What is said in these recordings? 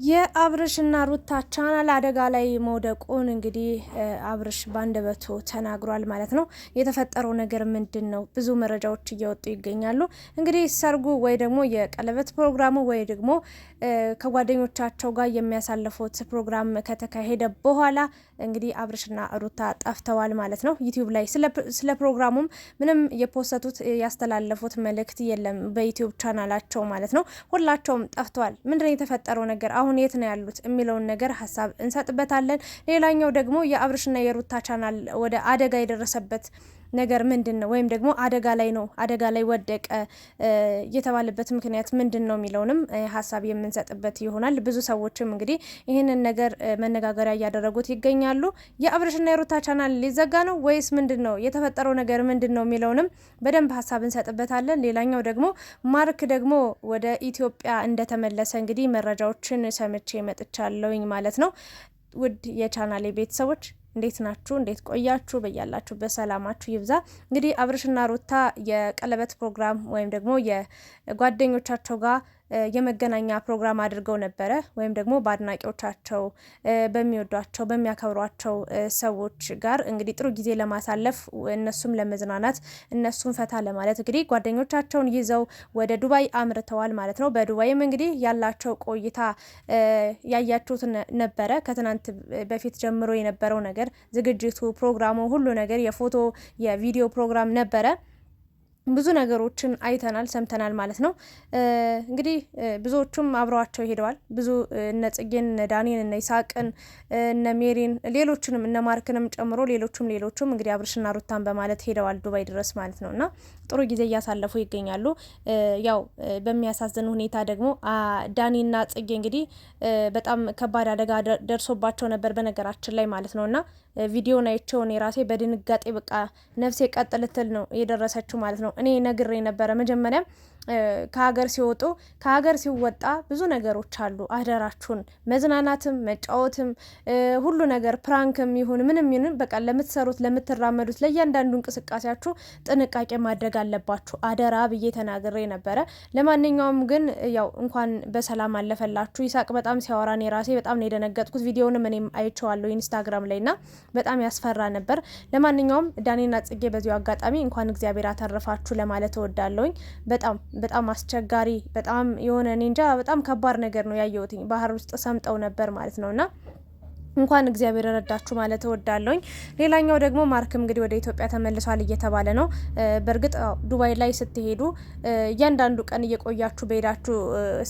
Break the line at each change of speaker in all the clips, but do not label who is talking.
የአብርሽና ሩታ ቻናል አደጋ ላይ መውደቁን እንግዲህ አብርሽ ባንደበቱ ተናግሯል ማለት ነው። የተፈጠረው ነገር ምንድን ነው? ብዙ መረጃዎች እየወጡ ይገኛሉ። እንግዲህ ሰርጉ ወይ ደግሞ የቀለበት ፕሮግራሙ ወይ ደግሞ ከጓደኞቻቸው ጋር የሚያሳልፉት ፕሮግራም ከተካሄደ በኋላ እንግዲህ አብርሽና ሩታ ጠፍተዋል ማለት ነው። ዩቲዩብ ላይ ስለ ፕሮግራሙም ምንም የፖሰቱት ያስተላለፉት መልእክት የለም በዩቲዩብ ቻናላቸው ማለት ነው። ሁላቸውም ጠፍተዋል። ምንድነው የተፈጠረው ነገር አሁን የት ነው ያሉት የሚለውን ነገር ሀሳብ እንሰጥበታለን። ሌላኛው ደግሞ የአብርሽና የሩታ ቻናል ወደ አደጋ የደረሰበት ነገር ምንድን ነው? ወይም ደግሞ አደጋ ላይ ወደቀ የተባለበት ምክንያት ምንድን ነው የሚለውንም ሀሳብ የምንሰጥበት ይሆናል። ብዙ ሰዎችም እንግዲህ ይህንን ነገር መነጋገሪያ እያደረጉት ይገኛሉ። የአብርሽና የሩታ ቻናል ሊዘጋ ነው ወይስ ምንድን ነው የተፈጠረው ነገር ምንድን ነው የሚለውንም በደንብ ሀሳብ እንሰጥበታለን። ሌላኛው ደግሞ ማርክ ደግሞ ወደ ኢትዮጵያ እንደተመለሰ እንግዲህ መረጃዎችን ሰምቼ መጥቻለሁኝ ማለት ነው። ውድ የቻናሌ ቤተሰቦች እንዴት ናችሁ? እንዴት ቆያችሁ? በያላችሁ በሰላማችሁ ይብዛ። እንግዲህ አብርሽና ሩታ የቀለበት ፕሮግራም ወይም ደግሞ የጓደኞቻቸው ጋር የመገናኛ ፕሮግራም አድርገው ነበረ። ወይም ደግሞ በአድናቂዎቻቸው በሚወዷቸው በሚያከብሯቸው ሰዎች ጋር እንግዲህ ጥሩ ጊዜ ለማሳለፍ እነሱም ለመዝናናት እነሱም ፈታ ለማለት እንግዲህ ጓደኞቻቸውን ይዘው ወደ ዱባይ አምርተዋል ማለት ነው። በዱባይም እንግዲህ ያላቸው ቆይታ ያያችሁት ነበረ። ከትናንት በፊት ጀምሮ የነበረው ነገር ዝግጅቱ፣ ፕሮግራሙ፣ ሁሉ ነገር የፎቶ የቪዲዮ ፕሮግራም ነበረ። ብዙ ነገሮችን አይተናል ሰምተናል ማለት ነው። እንግዲህ ብዙዎቹም አብረዋቸው ሄደዋል። ብዙ እነ ጽጌን፣ እነ ዳኒን፣ እነ ይሳቅን፣ እነ ሜሪን ሌሎችንም እነ ማርክንም ጨምሮ ሌሎቹም እንግዲህ አብርሽና ሩታን በማለት ሄደዋል ዱባይ ድረስ ማለት ነው። እና ጥሩ ጊዜ እያሳለፉ ይገኛሉ። ያው በሚያሳዝን ሁኔታ ደግሞ ዳኒና ጽጌ እንግዲህ በጣም ከባድ አደጋ ደርሶባቸው ነበር በነገራችን ላይ ማለት ነው። እና ቪዲዮን አይቼው እኔ ራሴ በድንጋጤ በቃ ነፍሴ ቀጥ ልትል ነው የደረሰችው ማለት ነው። እኔ ነግሬ ነበረ መጀመሪያ ከሀገር ሲወጡ ከሀገር ሲወጣ ብዙ ነገሮች አሉ። አደራችሁን መዝናናትም መጫወትም ሁሉ ነገር ፕራንክም ይሁን ምንም ይሁን በቃ ለምትሰሩት ለምትራመዱት ለእያንዳንዱ እንቅስቃሴያችሁ ጥንቃቄ ማድረግ አለባችሁ አደራ ብዬ ተናግሬ ነበረ። ለማንኛውም ግን ያው እንኳን በሰላም አለፈላችሁ። ይሳቅ በጣም ሲያወራን የራሴ በጣም ነው የደነገጥኩት። ቪዲዮውንም እኔም አይቼዋለሁ ኢንስታግራም ላይ ና በጣም ያስፈራ ነበር። ለማንኛውም ዳኒና ጽጌ በዚሁ አጋጣሚ እንኳን እግዚአብሔር አተረፋችሁ ለማለት እወዳለሁኝ። በጣም አስቸጋሪ በጣም የሆነ እኔ እንጃ በጣም ከባድ ነገር ነው ያየሁት። ባህር ውስጥ ሰምጠው ነበር ማለት ነውና እንኳን እግዚአብሔር ረዳችሁ ማለት እወዳለሁኝ። ሌላኛው ደግሞ ማርክም እንግዲህ ወደ ኢትዮጵያ ተመልሷል እየተባለ ነው። በእርግጥ ዱባይ ላይ ስትሄዱ እያንዳንዱ ቀን እየቆያችሁ በሄዳችሁ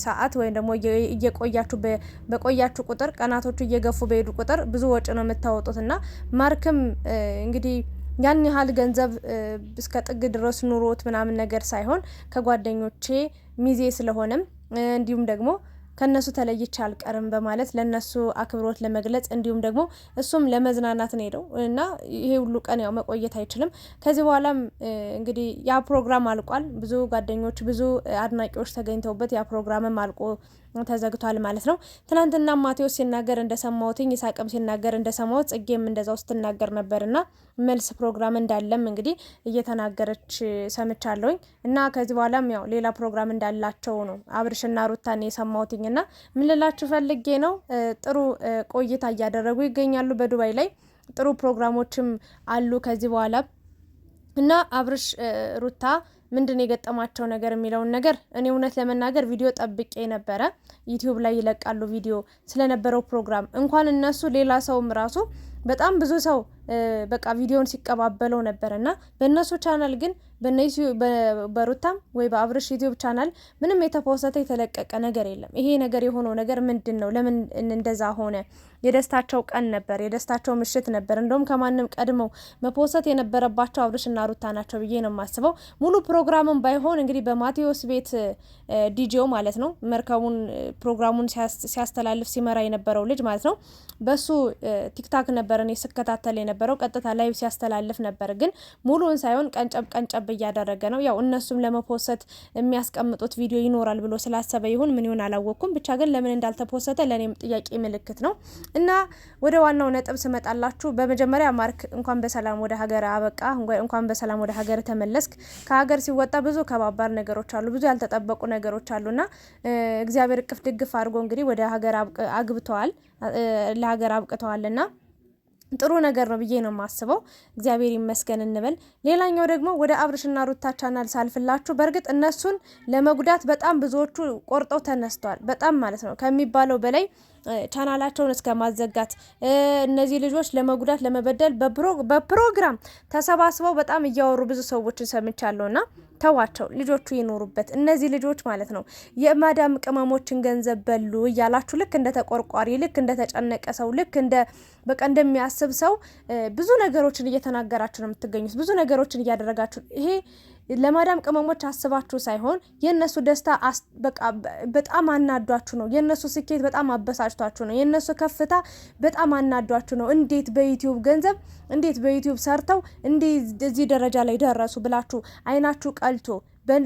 ሰዓት ወይም ደግሞ እየቆያችሁ በቆያችሁ ቁጥር ቀናቶቹ እየገፉ በሄዱ ቁጥር ብዙ ወጪ ነው የምታወጡትና ማርክም እንግዲህ ያን ያህል ገንዘብ እስከ ጥግ ድረስ ኑሮት ምናምን ነገር ሳይሆን ከጓደኞቼ ሚዜ ስለሆነም እንዲሁም ደግሞ ከነሱ ተለይቼ አልቀርም በማለት ለነሱ አክብሮት ለመግለጽ እንዲሁም ደግሞ እሱም ለመዝናናት ነው ሄደው እና ይሄ ሁሉ ቀን ያው መቆየት አይችልም። ከዚህ በኋላም እንግዲህ ያ ፕሮግራም አልቋል። ብዙ ጓደኞች ብዙ አድናቂዎች ተገኝተውበት ያ ፕሮግራምም አልቆ ተዘግቷል ማለት ነው። ትናንትና ማቴዎስ ሲናገር እንደሰማሁት ይሳቅም ሲናገር እንደሰማሁት ጽጌም እንደዛው ስትናገር ነበርና መልስ ፕሮግራም እንዳለም እንግዲህ እየተናገረች ሰምቻለሁኝ። እና ከዚህ በኋላም ያው ሌላ ፕሮግራም እንዳላቸው ነው አብርሽና ሩታን የሰማሁትኝና ምን ልላችሁ ፈልጌ ነው ጥሩ ቆይታ እያደረጉ ይገኛሉ በዱባይ ላይ ጥሩ ፕሮግራሞችም አሉ ከዚህ በኋላ እና አብርሽ ሩታ ምንድነው የገጠማቸው ነገር የሚለውን ነገር እኔ እውነት ለመናገር ቪዲዮ ጠብቄ ነበረ። ዩቲዩብ ላይ ይለቃሉ ቪዲዮ ስለነበረው ፕሮግራም እንኳን እነሱ ሌላ ሰውም ራሱ በጣም ብዙ ሰው በቃ ቪዲዮን ሲቀባበለው ነበርና በእነሱ ቻናል ግን በሩታም ወይ በአብርሽ ዩቲዩብ ቻናል ምንም የተፖሰተ የተለቀቀ ነገር የለም። ይሄ ነገር የሆነው ነገር ምንድን ነው? ለምን እንደዛ ሆነ? የደስታቸው ቀን ነበር፣ የደስታቸው ምሽት ነበር። እንደውም ከማንም ቀድመው መፖሰት የነበረባቸው አብርሽና ሩታ ናቸው ብዬ ነው የማስበው። ሙሉ ፕሮግራሙን ባይሆን እንግዲህ በማቴዎስ ቤት ዲጄው ማለት ነው መርከቡን ፕሮግራሙን ሲያስተላልፍ ሲመራ የነበረው ልጅ ማለት ነው በሱ ቲክታክ ነበር እኔ ስከታተል የነበረው ቀጥታ ላይቭ ሲያስተላልፍ ነበር። ግን ሙሉን ሳይሆን ቀንጨብ እያደረገ ነው። ያው እነሱም ለመፖሰት የሚያስቀምጡት ቪዲዮ ይኖራል ብሎ ስላሰበ ይሁን ምን ይሁን አላወቅኩም። ብቻ ግን ለምን እንዳልተፖሰተ ለኔም ጥያቄ ምልክት ነው። እና ወደ ዋናው ነጥብ ስመጣላችሁ በመጀመሪያ ማርክ እንኳን በሰላም ወደ ሀገር አበቃ፣ እንኳን በሰላም ወደ ሀገር ተመለስክ። ከሀገር ሲወጣ ብዙ ከባባድ ነገሮች አሉ፣ ብዙ ያልተጠበቁ ነገሮች አሉና እግዚአብሔር እቅፍ ድግፍ አድርጎ እንግዲህ ወደ ሀገር አግብተዋል፣ ለሀገር አብቅተዋልና ጥሩ ነገር ነው ብዬ ነው የማስበው። እግዚአብሔር ይመስገን እንበል። ሌላኛው ደግሞ ወደ አብርሽና ሩታ ቻናል ሳልፍላችሁ፣ በእርግጥ እነሱን ለመጉዳት በጣም ብዙዎቹ ቆርጠው ተነስተዋል። በጣም ማለት ነው ከሚባለው በላይ ቻናላቸውን እስከ ማዘጋት እነዚህ ልጆች ለመጉዳት ለመበደል በፕሮግራም ተሰባስበው በጣም እያወሩ ብዙ ሰዎችን ሰምቻለሁና ተዋቸው፣ ልጆቹ ይኖሩበት። እነዚህ ልጆች ማለት ነው የማዳም ቅመሞችን ገንዘብ በሉ እያላችሁ ልክ እንደ ተቆርቋሪ፣ ልክ እንደ ተጨነቀ ሰው፣ ልክ እንደ በቃ እንደሚያስብ ሰው ብዙ ነገሮችን እየተናገራችሁ ነው የምትገኙት። ብዙ ነገሮችን እያደረጋችሁ ይሄ ለማዳም ቅመሞች አስባችሁ ሳይሆን የነሱ ደስታ በቃ በጣም አናዷችሁ ነው። የነሱ ስኬት በጣም አበሳጭቷችሁ ነው። የነሱ ከፍታ በጣም አናዷችሁ ነው። እንዴት በዩቲዩብ ገንዘብ እንዴት በዩቲዩብ ሰርተው እንደዚህ ደረጃ ላይ ደረሱ ብላችሁ አይናችሁ ቀልቶ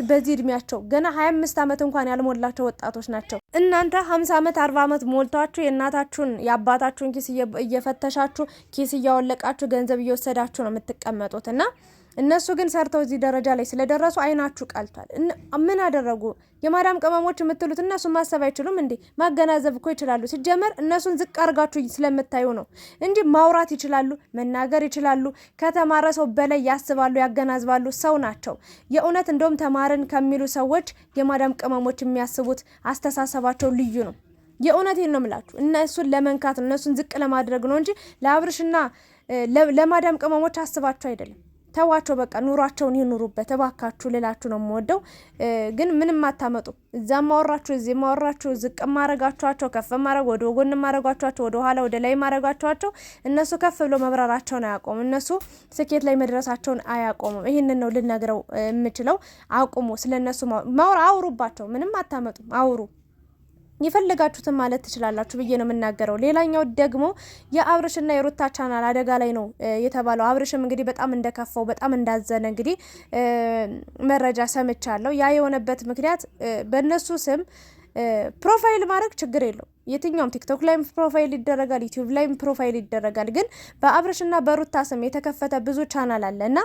በዚህ እድሜያቸው ገና 25 ዓመት እንኳን ያልሞላቸው ወጣቶች ናቸው። እናንተ 50 ዓመት 40 ዓመት ሞልቷችሁ የእናታችሁን የአባታችሁን ኪስ እየፈተሻችሁ ኪስ እያወለቃችሁ ገንዘብ እየወሰዳችሁ ነው የምትቀመጡት እና እነሱ ግን ሰርተው እዚህ ደረጃ ላይ ስለደረሱ አይናችሁ ቀልቷል። ምን አደረጉ? የማዳም ቅመሞች የምትሉት እነሱ ማሰብ አይችሉም እንዴ? ማገናዘብ እኮ ይችላሉ። ሲጀመር እነሱን ዝቅ አርጋችሁ ስለምታዩ ነው እንጂ ማውራት ይችላሉ፣ መናገር ይችላሉ። ከተማረ ሰው በላይ ያስባሉ፣ ያገናዝባሉ። ሰው ናቸው። የእውነት እንደውም ተማርን ከሚሉ ሰዎች የማዳም ቅመሞች የሚያስቡት አስተሳሰባቸው ልዩ ነው። የእውነቴን ነው የምላችሁ። እነሱን ለመንካት እነሱን ዝቅ ለማድረግ ነው እንጂ ለአብርሽና ለማዳም ቅመሞች አስባቸው አይደለም። ተዋቸው፣ በቃ ኑሯቸውን ይኑሩበት እባካችሁ ልላችሁ ነው የምወደው። ግን ምንም አታመጡ። እዛም ማወራችሁ እዚህ ማወራችሁ ዝቅ ማረጋችኋቸው፣ ከፍ ማረግ ወደ ጎን ማረጋችኋቸው፣ ወደ ኋላ ወደ ላይ ማረጋችኋቸው። እነሱ ከፍ ብሎ መብራራቸውን አያቆሙ። እነሱ ስኬት ላይ መድረሳቸውን አያቆሙ። ይህንን ነው ልነግረው የምችለው። አቁሙ። ስለነሱ አውሩባቸው። ምንም አታመጡ። አውሩ የፈለጋችሁትን ማለት ትችላላችሁ ብዬ ነው የምናገረው። ሌላኛው ደግሞ የአብርሽና የሩታ ቻናል አደጋ ላይ ነው የተባለው። አብርሽም እንግዲህ በጣም እንደከፋው በጣም እንዳዘነ እንግዲህ መረጃ ሰምቻለሁ። ያ የሆነበት ምክንያት በእነሱ ስም ፕሮፋይል ማድረግ ችግር የለው። የትኛውም ቲክቶክ ላይም ፕሮፋይል ይደረጋል፣ ዩቲዩብ ላይም ፕሮፋይል ይደረጋል። ግን በአብርሽና በሩታ ስም የተከፈተ ብዙ ቻናል አለ እና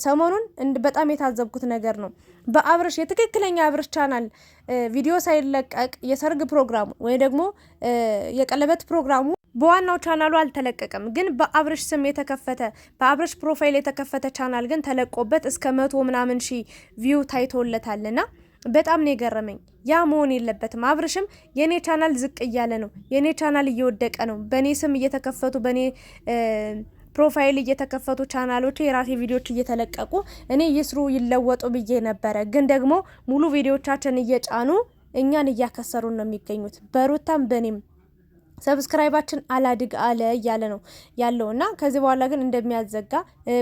ሰሞኑን በጣም የታዘብኩት ነገር ነው። በአብርሽ የትክክለኛ አብርሽ ቻናል ቪዲዮ ሳይለቀቅ የሰርግ ፕሮግራሙ ወይ ደግሞ የቀለበት ፕሮግራሙ በዋናው ቻናሉ አልተለቀቀም። ግን በአብርሽ ስም የተከፈተ በአብርሽ ፕሮፋይል የተከፈተ ቻናል ግን ተለቆበት እስከ 100 ምናምን ሺህ ቪው ታይቶለታልና በጣም ነው የገረመኝ። ያ መሆን የለበትም። አብርሽም የኔ ቻናል ዝቅ እያለ ነው፣ የኔ ቻናል እየወደቀ ነው፣ በኔ ስም እየተከፈቱ በኔ ፕሮፋይል እየተከፈቱ ቻናሎች የራሴ ቪዲዮዎች እየተለቀቁ እኔ ይስሩ ይለወጡ ብዬ ነበረ። ግን ደግሞ ሙሉ ቪዲዮቻችን እየጫኑ እኛን እያከሰሩን ነው የሚገኙት። በሩታም በኔም ሰብስክራይባችን አላድግ አለ እያለ ነው ያለውና ከዚህ በኋላ ግን እንደሚያዘጋ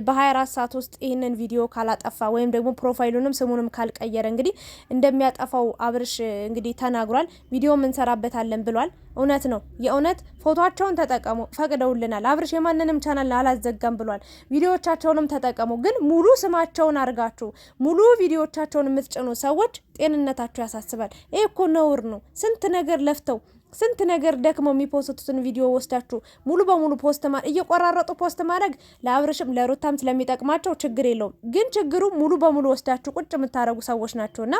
በ24 ሰዓት ውስጥ ይህንን ቪዲዮ ካላጠፋ ወይም ደግሞ ፕሮፋይሉንም ስሙንም ካልቀየረ እንግዲህ እንደሚያጠፋው አብርሽ እንግዲህ ተናግሯል። ቪዲዮም እንሰራበታለን ብሏል። እውነት ነው። የእውነት ፎቶአቸውን ተጠቀሙ፣ ፈቅደውልናል። አብርሽ የማንንም ቻናል አላዘጋም ብሏል። ቪዲዮቻቸውንም ተጠቀሙ። ግን ሙሉ ስማቸውን አርጋችሁ ሙሉ ቪዲዮቻቸውን የምትጭኑ ሰዎች ጤንነታችሁ ያሳስባል። ይሄ እኮ ነውር ነው። ስንት ነገር ለፍተው ስንት ነገር ደክመው የሚፖስቱትን ቪዲዮ ወስዳችሁ ሙሉ በሙሉ ፖስት እየቆራረጡ ፖስት ማድረግ ለአብርሽም ለሩታም ስለሚጠቅማቸው ችግር የለውም። ግን ችግሩ ሙሉ በሙሉ ወስዳችሁ ቁጭ የምታረጉ ሰዎች ናቸውና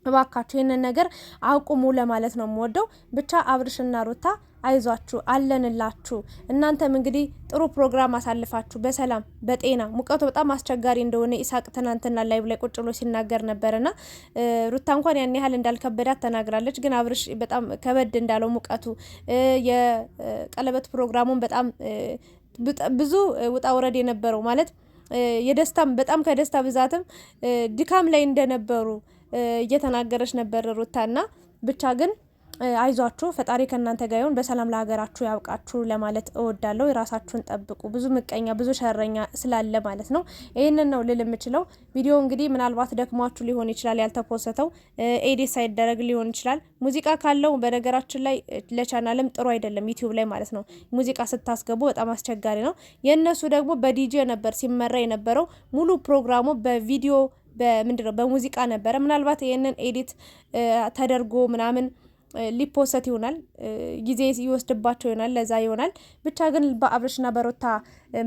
እባካችሁ ይህንን ነገር አቁሙ ለማለት ነው የምወደው። ብቻ አብርሽና ሩታ አይዟችሁ አለንላችሁ። እናንተም እንግዲህ ጥሩ ፕሮግራም አሳልፋችሁ በሰላም በጤና ሙቀቱ በጣም አስቸጋሪ እንደሆነ ኢሳቅ ትናንትና ላይቭ ላይ ቁጭ ብሎ ሲናገር ነበርና ሩታ እንኳን ያን ያህል እንዳልከበዳት ተናግራለች። ግን አብርሽ በጣም ከበድ እንዳለው ሙቀቱ የቀለበት ፕሮግራሙን በጣም ብዙ ውጣ ውረድ የነበረው ማለት የደስታም በጣም ከደስታ ብዛትም ድካም ላይ እንደነበሩ እየተናገረች ነበር ሩታና ብቻ ግን አይዟችሁ ፈጣሪ ከእናንተ ጋር ይሁን። በሰላም ለሀገራችሁ ያብቃችሁ ለማለት እወዳለሁ። የራሳችሁን ጠብቁ። ብዙ ምቀኛ ብዙ ሸረኛ ስላለ ማለት ነው። ይህንን ነው ልል የምችለው። ቪዲዮ እንግዲህ ምናልባት ደክሟችሁ ሊሆን ይችላል ያልተፖሰተው፣ ኤዲት ሳይደረግ ሊሆን ይችላል። ሙዚቃ ካለው በነገራችን ላይ ለቻናልም ጥሩ አይደለም ዩቲዩብ ላይ ማለት ነው። ሙዚቃ ስታስገቡ በጣም አስቸጋሪ ነው። የእነሱ ደግሞ በዲጄ ነበር ሲመራ የነበረው። ሙሉ ፕሮግራሙ በቪዲዮ በምንድነው በሙዚቃ ነበረ። ምናልባት ይህንን ኤዲት ተደርጎ ምናምን ሊፖሰት ይሆናል፣ ጊዜ ይወስድባቸው ይሆናል፣ ለዛ ይሆናል። ብቻ ግን በአብርሽና በሩታ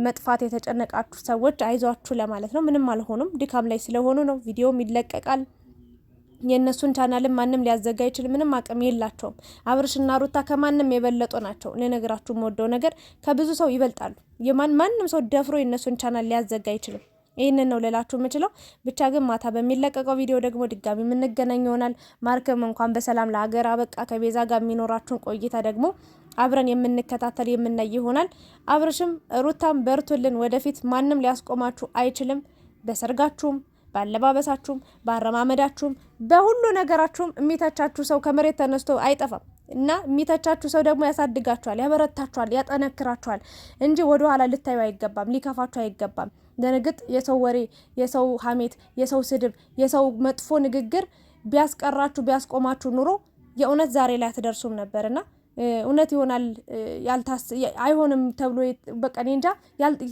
መጥፋት የተጨነቃችሁ ሰዎች አይዟችሁ ለማለት ነው። ምንም አልሆኑም፣ ድካም ላይ ስለሆኑ ነው። ቪዲዮም ይለቀቃል። የእነሱን ቻናልም ማንም ሊያዘጋ ይችል፣ ምንም አቅም የላቸውም። አብርሽና ሩታ ከማንም የበለጡ ናቸው። ልነግራችሁ የምወደው ነገር ከብዙ ሰው ይበልጣሉ። ማንም ሰው ደፍሮ የእነሱን ቻናል ሊያዘጋ አይችልም። ይህንን ነው ልላችሁ የምችለው። ብቻ ግን ማታ በሚለቀቀው ቪዲዮ ደግሞ ድጋሚ የምንገናኝ ይሆናል። ማርክም እንኳን በሰላም ለሀገር አበቃ። ከቤዛ ጋር የሚኖራችሁን ቆይታ ደግሞ አብረን የምንከታተል የምናይ ይሆናል። አብርሽም ሩታም በርቱልን፣ ወደፊት ማንም ሊያስቆማችሁ አይችልም። በሰርጋችሁም፣ ባለባበሳችሁም፣ ባረማመዳችሁም፣ በሁሉ ነገራችሁም የሚተቻችሁ ሰው ከመሬት ተነስቶ አይጠፋም እና የሚተቻችሁ ሰው ደግሞ ያሳድጋችኋል፣ ያበረታችኋል፣ ያጠነክራችኋል እንጂ ወደኋላ ልታዩ አይገባም፣ ሊከፋችሁ አይገባም። ደንግጥ የሰው ወሬ፣ የሰው ሀሜት፣ የሰው ስድብ፣ የሰው መጥፎ ንግግር ቢያስቀራችሁ ቢያስቆማችሁ ኑሮ የእውነት ዛሬ ላይ አትደርሱም ነበርና እውነት ይሆናል አይሆንም ተብሎ በቃ እኔ እንጃ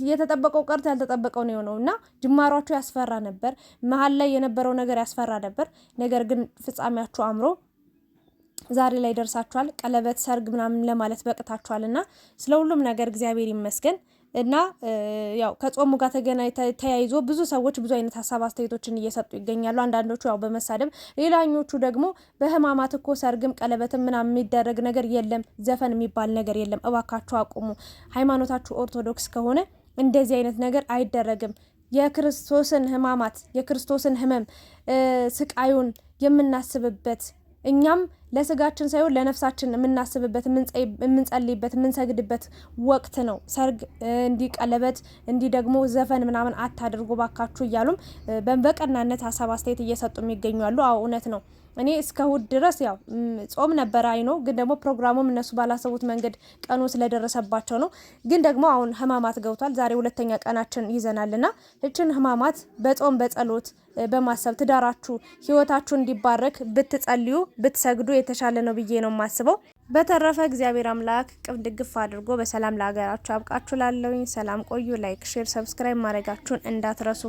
የተጠበቀው ቀርቶ ያልተጠበቀው ነው የሆነውና ጅማሯችሁ ያስፈራ ነበር። መሀል ላይ የነበረው ነገር ያስፈራ ነበር። ነገር ግን ፍጻሜያችሁ አምሮ ዛሬ ላይ ደርሳችኋል። ቀለበት፣ ሰርግ ምናምን ለማለት በቅታችኋልና ስለ ሁሉም ነገር እግዚአብሔር ይመስገን። እና ያው ከጾሙ ጋር ተያይዞ ብዙ ሰዎች ብዙ አይነት ሀሳብ አስተያየቶችን እየሰጡ ይገኛሉ። አንዳንዶቹ ያው በመሳደብ፣ ሌላኞቹ ደግሞ በህማማት እኮ ሰርግም ቀለበትም ምናምን የሚደረግ ነገር የለም፣ ዘፈን የሚባል ነገር የለም፣ እባካችሁ አቁሙ። ሃይማኖታችሁ ኦርቶዶክስ ከሆነ እንደዚህ አይነት ነገር አይደረግም። የክርስቶስን ህማማት የክርስቶስን ህመም ስቃዩን የምናስብበት እኛም ለስጋችን ሳይሆን ለነፍሳችን የምናስብበት የምንጸልይበት የምንሰግድበት ወቅት ነው። ሰርግ እንዲህ ቀለበት እንዲህ ደግሞ ዘፈን ምናምን አታድርጉ ባካችሁ እያሉም በቀናነት ሀሳብ አስተያየት እየሰጡ የሚገኙ። አዎ እውነት ነው። እኔ እስከ እሁድ ድረስ ያው ጾም ነበር አይኖ፣ ግን ደግሞ ፕሮግራሙም እነሱ ባላሰቡት መንገድ ቀኑ ስለደረሰባቸው ነው። ግን ደግሞ አሁን ህማማት ገብቷል። ዛሬ ሁለተኛ ቀናችን ይዘናልና እችን ህማማት በጾም በጸሎት በማሰብ ትዳራችሁ ህይወታችሁ እንዲባረክ ብትጸልዩ ብትሰግዱ የተሻለ ነው ብዬ ነው የማስበው። በተረፈ እግዚአብሔር አምላክ ቅፍ ድግፍ አድርጎ በሰላም ለሀገራችሁ አብቃችሁ ላለውኝ። ሰላም ቆዩ። ላይክ፣ ሼር፣ ሰብስክራይብ ማድረጋችሁን እንዳትረሱ።